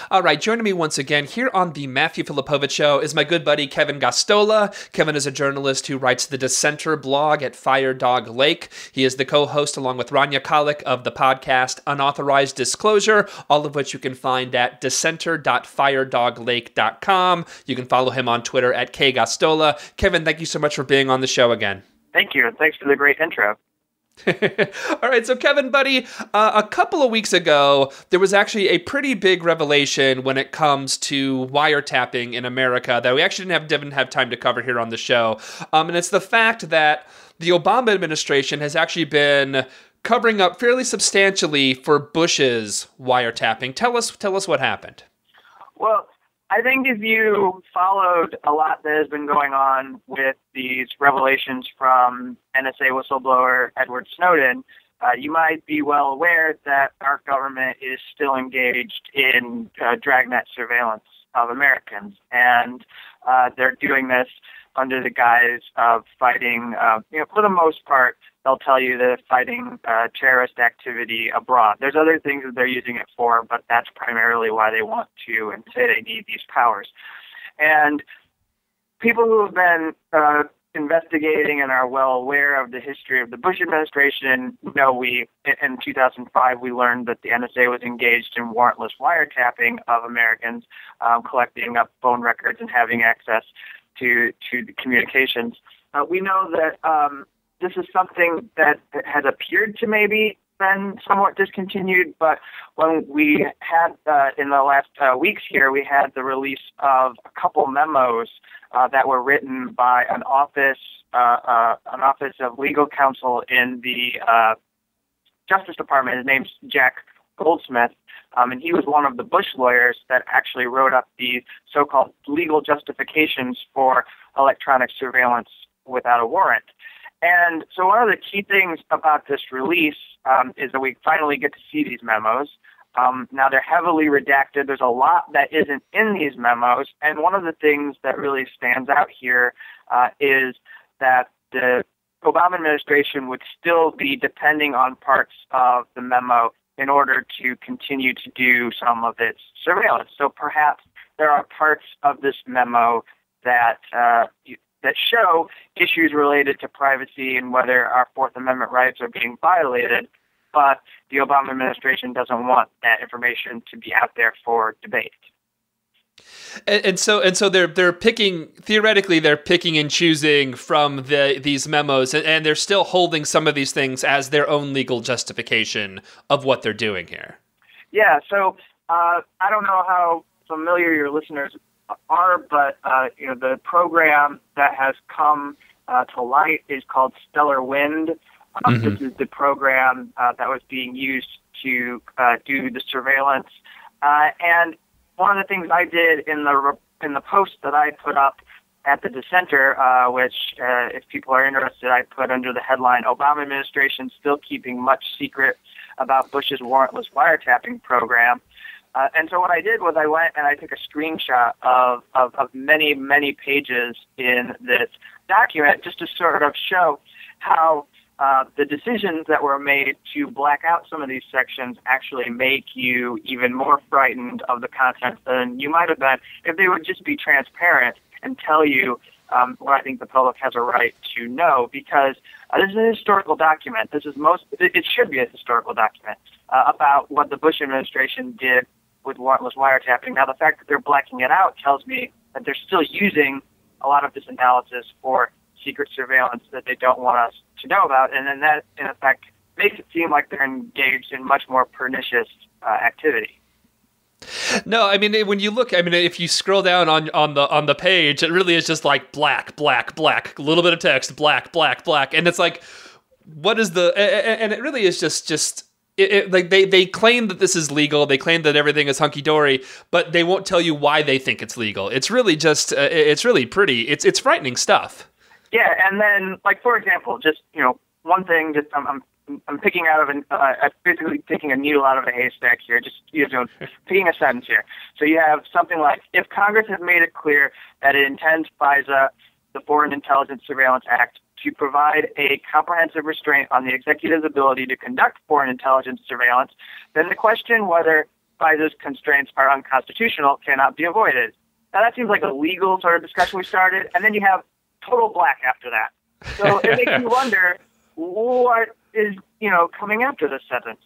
All right, joining me once again here on the Matthew Filipowicz Show is my good buddy Kevin Gosztola. Kevin is a journalist who writes the Dissenter blog at Fire Dog Lake. He is the co-host along with Rania Kalik of the podcast Unauthorized Disclosure, all of which you can find at dissenter.firedoglake.com. You can follow him on Twitter at kgosztola. Kevin, thank you so much for being on the show again. Thank you, and thanks for the great intro. All right, so Kevin, buddy, a couple of weeks ago, there was actually a pretty big revelation when it comes to wiretapping in America that we actually didn't have time to cover here on the show. And it's the fact that the Obama administration has actually been covering up fairly substantially for Bush's wiretapping. Tell us what happened. Well, I think if you followed a lot that has been going on with these revelations from NSA whistleblower Edward Snowden, you might be well aware that our government is still engaged in dragnet surveillance of Americans. And they're doing this under the guise of fighting, for the most part, they'll tell you that it's fighting terrorist activity abroad. There's other things that they're using it for, but that's primarily why they want to and say they need these powers. And people who have been investigating and are well aware of the history of the Bush administration know in 2005 we learned that the NSA was engaged in warrantless wiretapping of Americans, collecting up phone records and having access to the communications. We know that this is something that has appeared to maybe been somewhat discontinued, but when we had, in the last weeks here, we had the release of a couple memos that were written by an office of legal counsel in the Justice Department. His name's Jack Goldsmith, and he was one of the Bush lawyers that actually wrote up the so-called legal justifications for electronic surveillance without a warrant. And so one of the key things about this release is that we finally get to see these memos. Now, they're heavily redacted. There's a lot that isn't in these memos. And one of the things that really stands out here is that the Obama administration would still be depending on parts of the memo in order to continue to do some of its surveillance. So perhaps there are parts of this memo that show issues related to privacy and whether our Fourth Amendment rights are being violated, but the Obama administration doesn't want that information to be out there for debate. And so they're picking and choosing from these memos, and they're still holding some of these things as their own legal justification of what they're doing here. Yeah. So I don't know how familiar your listeners are, but the program that has come to light is called Stellar Wind. This is the program that was being used to do the surveillance. And one of the things I did in the post that I put up at the Dissenter, which if people are interested, I put under the headline, Obama administration still keeping much secret about Bush's warrantless wiretapping program. And so what I did was I went and I took a screenshot of many, many pages in this document just to sort of show how the decisions that were made to black out some of these sections actually make you even more frightened of the content than you might have been if they would just be transparent and tell you what I think the public has a right to know, because this is a historical document. It should be a historical document about what the Bush administration did with warrantless wiretapping. Now, the fact that they're blacking it out tells me that they're still using a lot of this analysis for secret surveillance that they don't want us to know about, and then that, in effect, makes it seem like they're engaged in much more pernicious activity. No, I mean, when you look, I mean, if you scroll down on the page, it really is just like black, black, black, a little bit of text, black, black, black, and it's like, what is the? And it really is just. Like they claim that this is legal, they claim that everything is hunky-dory, but they won't tell you why they think it's legal. It's really just, it's really pretty, it's frightening stuff. Yeah, and then, like, for example, just, one thing, just I'm picking out of basically picking a needle out of a haystack here, just, picking a sentence here. So you have something like, if Congress has made it clear that it intends FISA, the Foreign Intelligence Surveillance Act, to provide a comprehensive restraint on the executive's ability to conduct foreign intelligence surveillance, then the question whether FISA's constraints are unconstitutional, cannot be avoided. Now that seems like a legal sort of discussion we started, and then you have total black after that. So it makes you wonder what is, coming after this sentence.